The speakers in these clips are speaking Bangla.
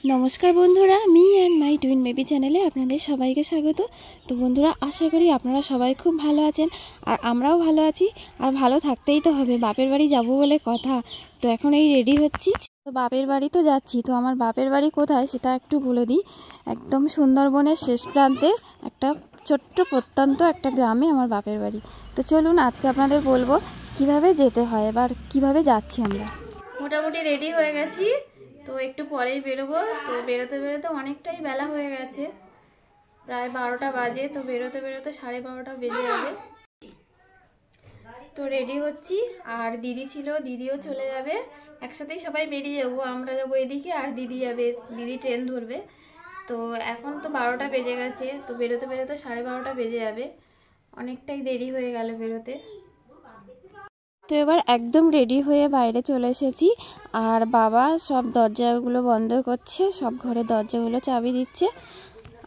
নমস্কার বন্ধুরা, me and my twin baby চ্যানেলে আপনাদের সবাইকে স্বাগত। তো বন্ধুরা, আশা করি আপনারা সবাই খুব ভালো আছেন, আর আমরাও ভালো আছি। আর ভালো থাকতেই তো হবে, বাপের বাড়ি যাব বলে কথা। তো এখন এই রেডি হচ্ছি, তো বাপের বাড়ি তো যাচ্ছি। তো আমার বাপের বাড়ি কোথায় সেটা একটু বলে দিই। একদম সুন্দরবনের শেষ প্রান্তে একটা ছোট্ট প্রত্যন্ত একটা গ্রামে আমার বাপের বাড়ি। তো চলুন আজকে আপনাদের বলবো কিভাবে যেতে হয়, এবার কিভাবে যাচ্ছি আমরা। মোটামুটি রেডি হয়ে গেছি, তো একটু পরেই বেরোবো। তো বেরোতে বেরোতে অনেকটাই বেলা হয়ে গেছে, প্রায় 12টা বাজে। তো বেরোতে বেরোতে 12:30 বেজে যাবে। তো রেডি হচ্ছি, আর দিদি ছিল, দিদিও চলে যাবে। একসাথেই সবাই বেরিয়ে যাবো, আমরা যাবো এদিকে আর দিদি যাবে, দিদি ট্রেন ধরবে। তো এখন তো 12টা বেজে গেছে, তো বেরোতে বেরোতে 12:30 বেজে যাবে, অনেকটাই দেরি হয়ে গেল বেরোতে। তো এবার একদম রেডি হয়ে বাইরে চলে এসেছি, আর বাবা সব দরজাগুলো বন্ধ করছে, সব ঘরের দরজাগুলো চাবি দিচ্ছে।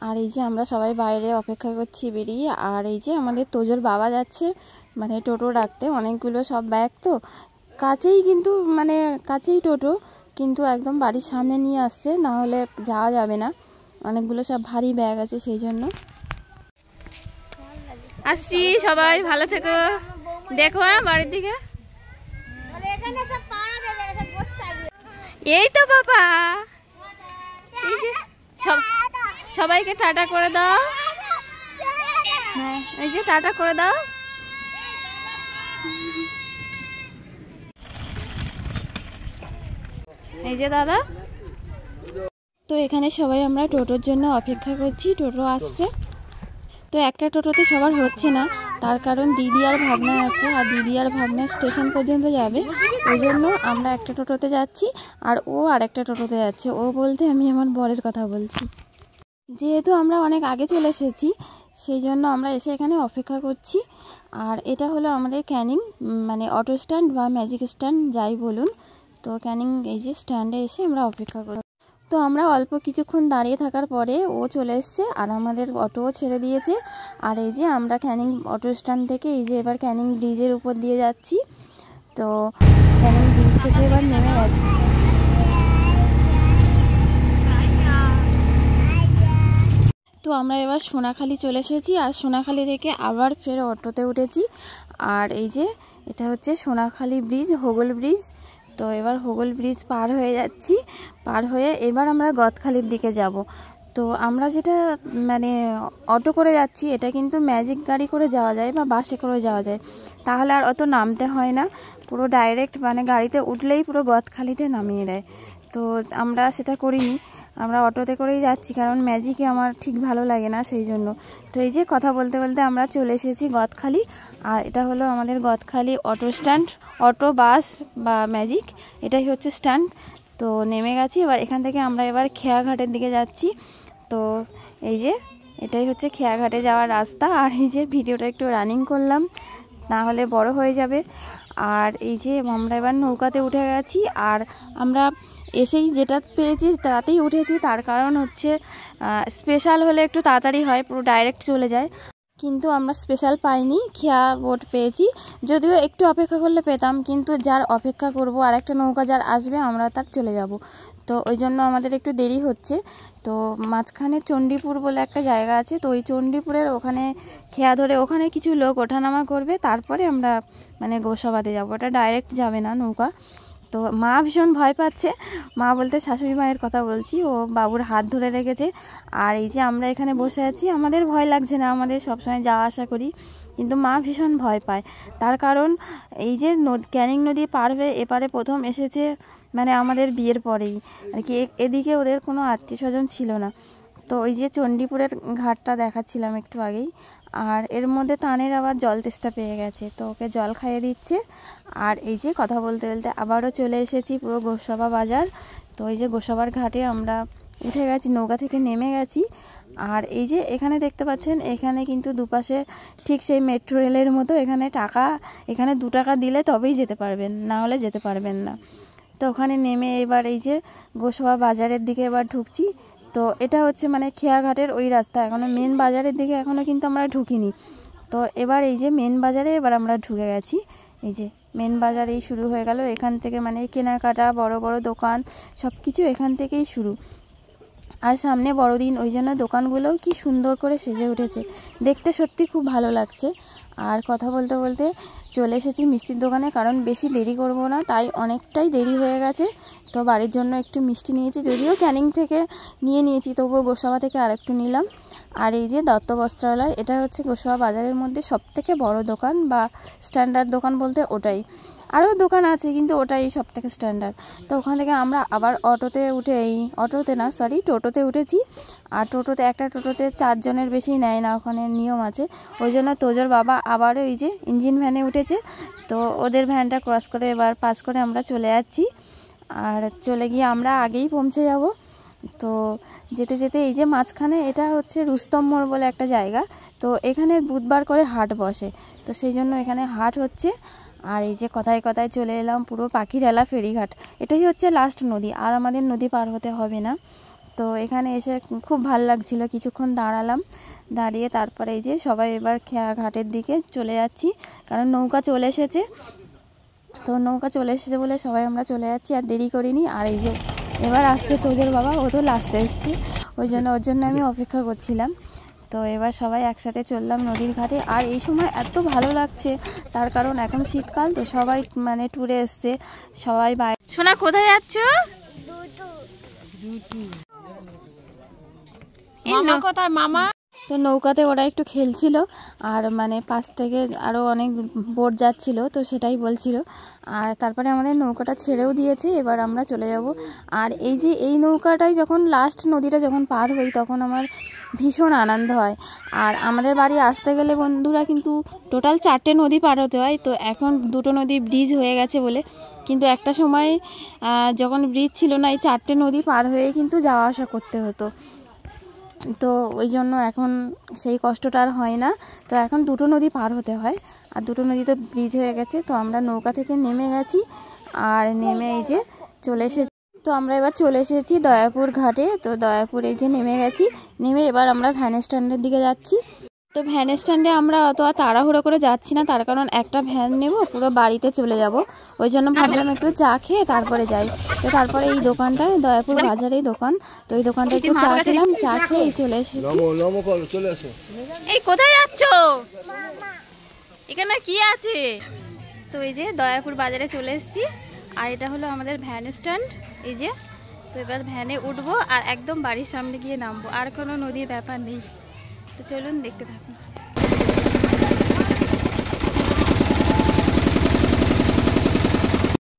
আর এই যে আমরা সবাই বাইরে অপেক্ষা করছি বেরিয়ে। আর এই যে আমাদের তোজোর বাবা যাচ্ছে মানে টোটো ডাকতে, অনেকগুলো সব ব্যাগ তো কাছেই, কিন্তু মানে কাছেই টোটো, কিন্তু একদম বাড়ির সামনে নিয়ে আসছে, না হলে যাওয়া যাবে না, অনেকগুলো সব ভারী ব্যাগ আছে সেই জন্য। আসছি, সবাই ভালো থেকো, দেখো বাড়ির দিকে। এই তো বাবা, এই যে সবাইকে টাটা করে দাও। হ্যাঁ, এই যে টাটা করে দাও। এই যে দাদা। তো এখানে সবাই আমরা টোটোর জন্য অপেক্ষা করছি, টোটো আসছে। তো একটা টোটোতে সবার হচ্ছে না, তার কারণ দিদি আর ভাবনা আছে, আর দিদি আর ভাবনা স্টেশন পর্যন্ত যাবে, ওই জন্য আমরা একটা টোটোতে যাচ্ছি, আর ও আর একটা টোটোতে যাচ্ছে। ও বলতে আমি আমার বরের কথা বলছি। যেহেতু আমরা অনেক আগে চলে এসেছি, সেই জন্য আমরা এসে এখানে অপেক্ষা করছি। আর এটা হলো আমাদের ক্যানিং, মানে অটো স্ট্যান্ড বা ম্যাজিক স্ট্যান্ড যাই বলুন। তো ক্যানিং এই যে স্ট্যান্ডে এসে আমরা অপেক্ষা করি। তো আমরা অল্প কিছুক্ষণ দাঁড়িয়ে থাকার পরে ও চলে এসছে, আর আমাদের অটোও ছেড়ে দিয়েছে। আর এই যে আমরা ক্যানিং অটো স্ট্যান্ড থেকে এই যে এবার ক্যানিং ব্রিজের উপর দিয়ে যাচ্ছি। তো ক্যানিং ব্রিজ থেকে এবার নেমে গেছি। তো আমরা এবার সোনাখালি চলে এসেছি, আর সোনাখালি থেকে আবার ফের অটোতে উঠেছি। আর এই যে এটা হচ্ছে সোনাখালি ব্রিজ, হোগল ব্রিজ। তো এবার হোগল ব্রিজ পার হয়ে যাচ্ছি, পার হয়ে এবার আমরা গদখালির দিকে যাব। তো আমরা যেটা মানে অটো করে যাচ্ছি, এটা কিন্তু ম্যাজিক গাড়ি করে যাওয়া যায় বা বাসে করে যাওয়া যায়, তাহলে আর অত নামতে হয় না, পুরো ডাইরেক্ট মানে গাড়িতে উঠলেই পুরো গদখালিতে নামিয়ে দেয়। তো আমরা সেটা করিনি, আমরা অটোতে করেই যাচ্ছি, কারণ ম্যাজিকে আমার ঠিক ভালো লাগে না সেই জন্য। তো এই যে কথা বলতে বলতে আমরা চলে এসেছি গদখালি, আর এটা হলো আমাদের Gadkhali auto stand, auto bus বা ম্যাজিক এটাই হচ্ছে স্ট্যান্ড। তো নেমে গেছি, এবার এখান থেকে আমরা এবার খেয়াঘাটের দিকে যাচ্ছি। তো এই যে এটাই হচ্ছে খেয়াঘাটে যাওয়ার রাস্তা। আর এই যে ভিডিওটা একটু রানিং করলাম, না হলে বড় হয়ে যাবে। আর এই যে আমরা এবার নৌকাতে উঠে গেছি, আর আমরা এসেই যেটা পেয়েছি তাতেই উঠেছি, তার কারণ হচ্ছে স্পেশাল হলে একটু তাড়াতাড়ি হয়, পুরো ডাইরেক্ট চলে যায়, কিন্তু আমরা স্পেশাল পাইনি, খেয়া বোট পেয়েছি। যদিও একটু অপেক্ষা করলে পেতাম, কিন্তু যার অপেক্ষা করব আর একটা নৌকা যার আসবে আমরা তার চলে যাব, তো ওই জন্য আমাদের একটু দেরি হচ্ছে। তো মাঝখানে চণ্ডীপুর বলে একটা জায়গা আছে, তো ওই চণ্ডীপুরের ওখানে খেয়া ধরে ওখানে কিছু লোক ওঠানামা করবে, তারপরে আমরা মানে গোসাবাতে যাব, ওটা ডাইরেক্ট যাবে না নৌকা। তো মা ভীষণ ভয় পাচ্ছে, মা বলতে শাশুড়ি মায়ের কথা বলছি, ও বাবুর হাত ধরে রেখেছে। আর এই যে আমরা এখানে বসে আছি, আমাদের ভয় লাগছে না, আমাদের সবসময় যাওয়া আসা করি, কিন্তু মা ভীষণ ভয় পায়। তার কারণ এই যে ক্যানিং নদী পার হয়ে এপারে প্রথম এসেছে মানে আমাদের বিয়ের পরেই আর কি, এদিকে ওদের কোনো আত্মীয় স্বজন ছিল না। তো ওই যে চণ্ডীপুরের ঘাটটা দেখাচ্ছিলাম একটু আগেই, আর এর মধ্যে তানের আবার জল তেষ্টা পেয়ে গেছে, তো ওকে জল খাইয়ে দিচ্ছে। আর এই যে কথা বলতে বলতে আবারও চলে এসেছি পুরো গোসাবা বাজার। তো এই যে গোসাবার ঘাটে আমরা উঠে গেছি, নৌকা থেকে নেমে গেছি। আর এই যে এখানে দেখতে পাচ্ছেন, এখানে কিন্তু দুপাশে ঠিক সেই মেট্রো রেলের মতো, এখানে 2 টাকা দিলে তবেই যেতে পারবেন, না হলে যেতে পারবেন না। তো ওখানে নেমে এবার এই যে গোসাবা বাজারের দিকে এবার ঢুকছি। তো এটা হচ্ছে মানে খেয়াঘাটের ওই রাস্তা, এখনও মেন বাজারের দিকে এখনও কিন্তু আমরা ঢুকিনি। তো এবার এই যে মেন বাজারে এবার আমরা ঢুকে গেছি, এই যে মেন বাজারেই শুরু হয়ে গেল, এখান থেকে মানে কেনাকাটা, বড় বড় দোকান সব কিছু এখান থেকেই শুরু। আর সামনে বড়দিন, ওই জন্য দোকানগুলোও কি সুন্দর করে সেজে উঠেছে, দেখতে সত্যি খুব ভালো লাগছে। আর কথা বলতে বলতে চলে এসেছি মিষ্টির দোকানে, কারণ বেশি দেরি করব না, তাই অনেকটাই দেরি হয়ে গেছে। তো বাড়ির জন্য একটু মিষ্টি নিয়েছি, যদিও ক্যানিং থেকে নিয়েছি, তবুও গোসাবা থেকে আরেকটু নিলাম। আর এই যে দত্ত বস্ত্রালয়, এটা হচ্ছে গোসাবা বাজারের মধ্যে সবথেকে বড় দোকান, বা স্ট্যান্ডার্ড দোকান বলতে ওটাই। আরও দোকান আছে কিন্তু ওটাই সব থেকে স্ট্যান্ডার্ড। তো ওখান থেকে আমরা আবার টোটোতে উঠেছি। আর একটা টোটোতে 4 জনের বেশি নেয় না, ওখানে নিয়ম আছে। ওই জন্য তোজোর বাবা আবারও এই যে ইঞ্জিন ভ্যানে উঠেছে। তো ওদের ভ্যানটা ক্রস করে এবার পাস করে আমরা চলে যাচ্ছি। আর চলে গিয়ে আমরা আগেই পৌঁছে যাব। তো যেতে যেতে এই যে মাঝখানে এটা হচ্ছে রুস্তম মোড় বলে একটা জায়গা। তো এখানে বুধবার করে হাট বসে, তো সেই জন্য এখানে হাট হচ্ছে। আর এই যে কথায় কথায় চলে এলাম পুরো পাখিরালা ফেরিঘাট, এটাই হচ্ছে লাস্ট নদী, আর আমাদের নদী পার হতে হবে না। তো এখানে এসে খুব ভালো লাগছিল, কিছুক্ষণ দাঁড়ালাম, দাঁড়িয়ে তারপরে এই যে সবাই এবার ঘাটের দিকে চলে যাচ্ছি, কারণ নৌকা চলে এসেছে। তো নৌকা চলে এসেছে বলে সবাই আমরা চলে যাচ্ছি, আর দেরি করিনি। আর এই যে এবার আসছে তোজোর বাবা, ও তো লাস্টে এসছে, ওর জন্য আমি অপেক্ষা করছিলাম। তো এবার সবাই একসাথে চললাম নদীর ঘাটে। আর এই সময় এত ভালো লাগছে, তার কারণ এখন শীতকাল, তো সবাই মানে ট্যুরে এসছে, সবাই বাইরে। সোনা কোথায় যাচ্ছ? মামা কোথায়? মামা তো নৌকাতে ওরা একটু খেলছিল, আর মানে পাশ থেকে আরও অনেক বোট যাচ্ছিল, তো সেটাই বলছিল। আর তারপরে আমাদের নৌকাটা ছেড়েও দিয়েছে, এবার আমরা চলে যাব। আর এই যে এই নৌকাটাই যখন লাস্ট নদীটা যখন পার হই, তখন আমার ভীষণ আনন্দ হয়। আর আমাদের বাড়ি আসতে গেলে বন্ধুরা কিন্তু টোটাল 4টে নদী পার হতে হয়। তো এখন 2টো নদী ব্রিজ হয়ে গেছে বলে, কিন্তু একটা সময় যখন ব্রিজ ছিল না, এই 4টে নদী পার হয়ে কিন্তু যাওয়া আসা করতে হতো। তো ওই জন্য এখন সেই কষ্টটা আর হয় না। তো এখন 2টো নদী পার হতে হয়, আর 2টো নদী তো ব্রিজ হয়ে গেছে। তো আমরা নৌকা থেকে নেমে গেছি, আর নেমে এই যে চলে এসেছি। তো আমরা এবার চলে এসেছি দয়াপুর ঘাটে। তো দয়াপুর এই যে নেমে গেছি, নেমে এবার আমরা ভ্যান স্ট্যান্ডের দিকে যাচ্ছি। তো ভ্যান স্ট্যান্ডে আমরা অত আর তাড়াহুড়ো করে যাচ্ছি না, তার কারণ একটা ভ্যান নেব, পুরো বাড়িতে চলে যাব। ওই জন্য ভাবলাম একটু চা খেয়ে তারপরে যাই। তো তারপরে এই দোকানটায়, দয়াপুর বাজারেই দোকান, তো এই দোকানটা একটু চা খেলাম, চা খেয়ে চলে এসেছি। এই কোথায় যাচ্ছ? এখানে কি আছে? তো এই যে দয়াপুর বাজারে চলে এসেছি, আর এটা হলো আমাদের ভ্যান স্ট্যান্ড। এই যে তো এবার ভ্যানে উঠবো আর একদম বাড়ির সামনে গিয়ে নামবো, আর কোনো নদীর ব্যাপার নেই। তো চলুন দেখতে থাকুন।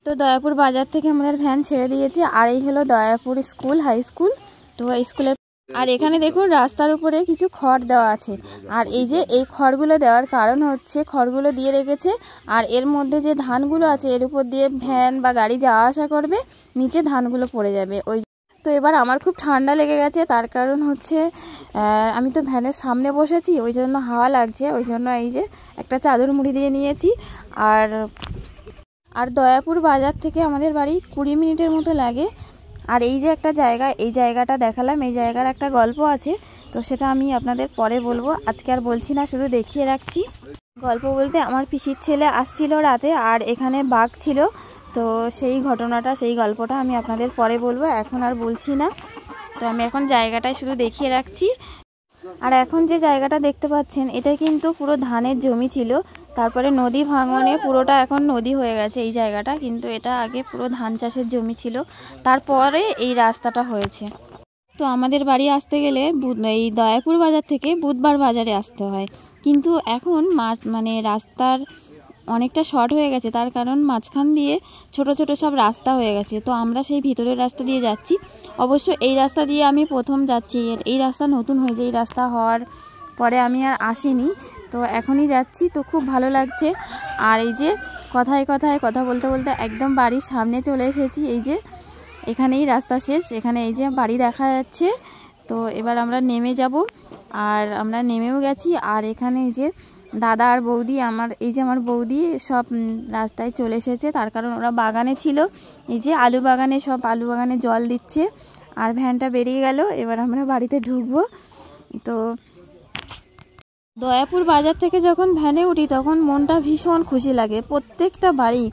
তো দয়াপুর বাজার থেকে আমাদের ভ্যান ছেড়ে দিয়েছে, আর এই হলো দয়াপুর স্কুল, হাই স্কুল। তো এই স্কুলের, আর এখানে দেখুন রাস্তার উপরে কিছু খড় দেওয়া আছে। আর এই যে এই খড়গুলো দেওয়ার কারণ হচ্ছে, খড়গুলো দিয়ে রেখেছে, আর এর মধ্যে যে ধানগুলো আছে এর উপর দিয়ে ভ্যান বা গাড়ি যাওয়া আসা করবে, নিচে ধানগুলো পড়ে যাবে। ওই তো এবার আমার খুব ঠান্ডা লেগে গেছে, তার কারণ হচ্ছে আমি তো ভ্যানের সামনে বসেছি, ওই জন্য হাওয়া লাগছে, ওই জন্য এই যে একটা চাদর মুড়ি দিয়ে নিয়েছি। আর দয়াপুর বাজার থেকে আমাদের বাড়ি 20 মিনিটের মতো লাগে। আর এই যে একটা জায়গা, এই জায়গাটা দেখালাম, এই জায়গার একটা গল্প আছে, তো সেটা আমি আপনাদের পরে বলবো, আজকে আর বলছি না, শুধু দেখিয়ে রাখছি। গল্প বলতে আমার পিসির ছেলে আসছিল রাতে, আর এখানে বাঘ ছিল, তো সেই ঘটনাটা, সেই গল্পটা আমি আপনাদের পরে বলবো, এখন আর বলছি না। তো আমি এখন জায়গাটায় শুধু দেখিয়ে রাখছি। আর এখন যে জায়গাটা দেখতে পাচ্ছেন, এটা কিন্তু পুরো ধানের জমি ছিল, তারপরে নদী ভাঙনে পুরোটা এখন নদী হয়ে গেছে এই জায়গাটা, কিন্তু এটা আগে পুরো ধান চাষের জমি ছিল, তারপরে এই রাস্তাটা হয়েছে। তো আমাদের বাড়ি আসতে গেলে এই দয়াপুর বাজার থেকে বুধবার বাজারে আসতে হয়, কিন্তু এখন মানে রাস্তার অনেকটা শর্ট হয়ে গেছে, তার কারণ মাঝখান দিয়ে ছোট ছোট সব রাস্তা হয়ে গেছে। তো আমরা সেই ভিতরের রাস্তা দিয়ে যাচ্ছি। অবশ্য এই রাস্তা দিয়ে আমি প্রথম যাচ্ছি, এই রাস্তা নতুন হয়েছে, এই রাস্তা হওয়ার পরে আমি আর আসিনি, তো এখনই যাচ্ছি, তো খুব ভালো লাগছে। আর এই যে কথায় কথায় কথা বলতে বলতে একদম বাড়ির সামনে চলে এসেছি। এই যে এখানেই রাস্তা শেষ, এখানে এই যে বাড়ি দেখা যাচ্ছে। তো এবার আমরা নেমে যাব, আর আমরা নেমেও গেছি। আর এখানে এই যে দাদা আর বৌদি, আমার বৌদি সব রাস্তায় চলে এসেছে, তার কারণ ওরা বাগানে ছিল, এই যে আলু বাগানে জল দিচ্ছে। আর ভ্যানটা বেরিয়ে গেল, এবার আমরা বাড়িতে ঢুকবো। তো দয়াপুর বাজার থেকে যখন ভ্যানে উঠি তখন মনটা ভীষণ খুশি লাগে, প্রত্যেকটা বাড়ি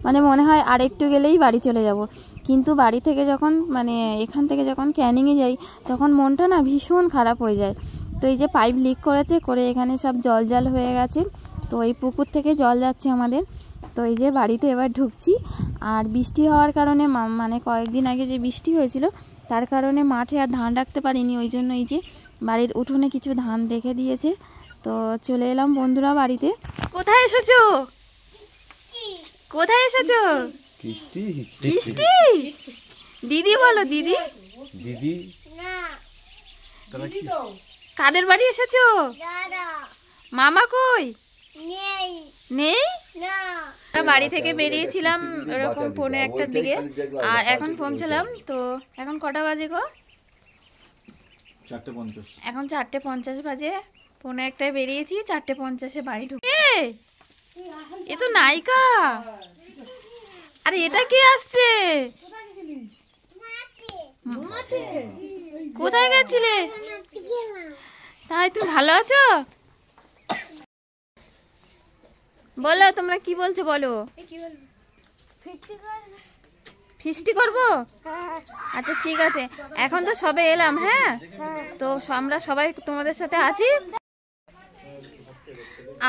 মানে মনে হয় আর একটু গেলেই বাড়ি চলে যাব। কিন্তু বাড়ি থেকে যখন মানে এখান থেকে যখন ক্যানিংয়ে যাই তখন মনটা না ভীষণ খারাপ হয়ে যায়। তো এই যে পাইপ লিক করেছে, করে এখানে সব জল জল হয়ে গেছে। তো এই পুকুর থেকে জল যাচ্ছে আমাদের। তো এই যে বাড়িতে এবার ঢুকছি। আর বৃষ্টি হওয়ার কারণে মানে কয়েকদিন আগে যে বৃষ্টি হয়েছিল তার কারণে মাঠে আর ধান রাখতে পারিনি, ওই জন্য এই যে বাড়ির উঠোনে কিছু ধান রেখে দিয়েছে। তো চলে এলাম বন্ধুরা বাড়িতে। কোথায় এসেছো? কোথায় এসেছো? বৃষ্টি। দিদি বলো, দিদি। দিদি কাদের বাড়ি এসেছো? মামা কই? নেই। বাড়ি থেকে বেরিয়েছিলাম এরকম 1:45টার দিকে, আর এখন পৌঁছলাম। তো এখন কটা বাজে গো? 4:50। এখন 4:50 বাজে। 1:45টায় বেরিয়েছি, 4:50-এ বাড়ি ঢুকে। এ তো নায়িকা। আরে এটা কে আসছে? কোথায় গেছিলে? তাই তুমি ভালো আছো? বলো, তোমরা কি বলছো বলো। ফিস্টি করবো? আচ্ছা ঠিক আছে, এখন তো সবে এলাম। হ্যাঁ, তো আমরা সবাই তোমাদের সাথে আছি।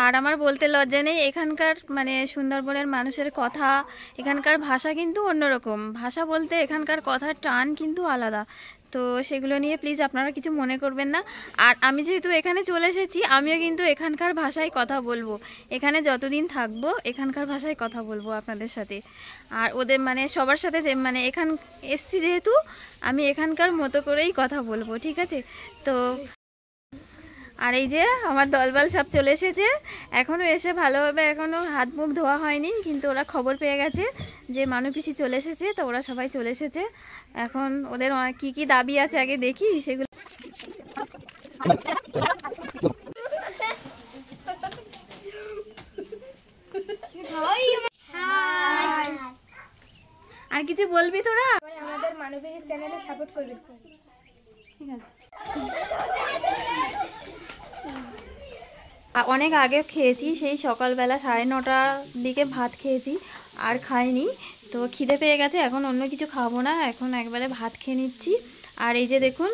আর আমার বলতে লজ্জা নেই, এখানকার মানে সুন্দরবনের মানুষের কথা, এখানকার ভাষা কিন্তু অন্যরকম। ভাষা বলতে এখানকার কথার টান কিন্তু আলাদা। তো সেগুলো নিয়ে প্লিজ আপনারা কিছু মনে করবেন না। আর আমি যেহেতু এখানে চলে এসেছি, আমিও কিন্তু এখানকার ভাষায় কথা বলবো। এখানে যতদিন থাকবো এখানকার ভাষায় কথা বলবো আপনাদের সাথে। আর ওদের মানে সবার সাথে যে মানে এখান এসছি যেহেতু, আমি এখানকার মতো করেই কথা বলবো, ঠিক আছে? তো আর এই যে আমার দলবল সব চলে এসেছে। এখনও এসে ভালোভাবে এখনও হাত মুখ ধোয়া হয়নি, কিন্তু ওরা খবর পেয়ে গেছে যে মানু পিসি চলে এসেছে। তো ওরা সবাই চলে এসেছে। এখন ওদের কি কি দাবি আছে আগে দেখি সেগুলো। আর কিছু বলবি তোরা? আমাদের মানু পিসির চ্যানেলে সাপোর্ট করবি, ঠিক আছে? অনেক আগে খেয়েছি, সেই সকালবেলা 9:30টার দিকে ভাত খেয়েছি, আর খাইনি। তো খিদে পেয়ে গেছে, এখন অন্য কিছু খাবো না, এখন একবারে ভাত খেয়ে নিচ্ছি। আর এই যে দেখুন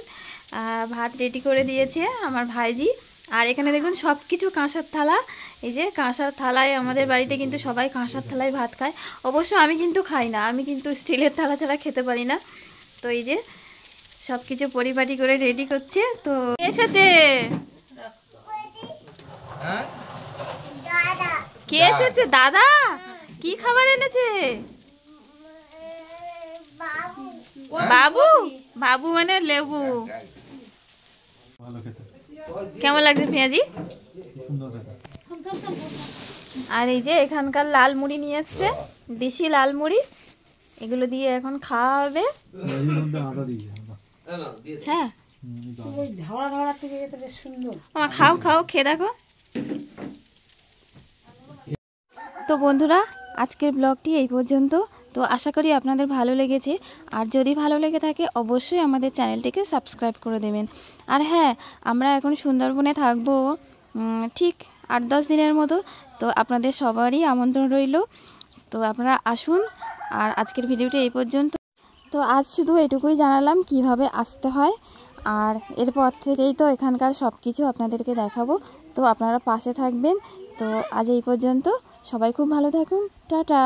ভাত রেডি করে দিয়েছে আমার ভাইজি। আর এখানে দেখুন সব কিছু কাঁসার থালা। এই যে কাঁসার থালায়, আমাদের বাড়িতে কিন্তু সবাই কাঁসার থালায় ভাত খায়। অবশ্য আমি কিন্তু খাই না, আমি কিন্তু স্টিলের থালা ছাড়া খেতে পারি না। তো এই যে সব কিছু পরিপাটি করে রেডি করছে। তো এসেছে, কে এসেছে? দাদা কি খাবার এনেছে? বাবু। বাবু মানে লেবু। কেমন লাগছে পেঁয়াজি? আর এই যে এখানকার লাল মুড়ি নিয়ে এসছে, দেশি লাল মুড়ি। এগুলো দিয়ে এখন খাওয়া হবে। হ্যাঁ, খাও খাও, খেয়ে দেখো। তো বন্ধুরা, আজকের ব্লগটি এই পর্যন্ত। তো আশা করি আপনাদের ভালো লেগেছে। আর যদি ভালো লেগে থাকে অবশ্যই আমাদের চ্যানেলটিকে সাবস্ক্রাইব করে দেবেন। আর হ্যাঁ, আমরা এখন সুন্দরবনে থাকবো ঠিক 8-10 দিনের মতো। তো আপনাদের সবারই আমন্ত্রণ রইল। তো আপনারা আসুন। আর আজকের ভিডিওটি এই পর্যন্ত। তো আজ শুধু এটুকুই জানালাম কিভাবে আসতে হয়। আর এরপর থেকেই তো এখানকার সব কিছু আপনাদেরকে দেখাবো। তো আপনারা পাশে থাকবেন। তো আজ এই পর্যন্ত, সবাই খুব ভালো থাকুন। টাটা।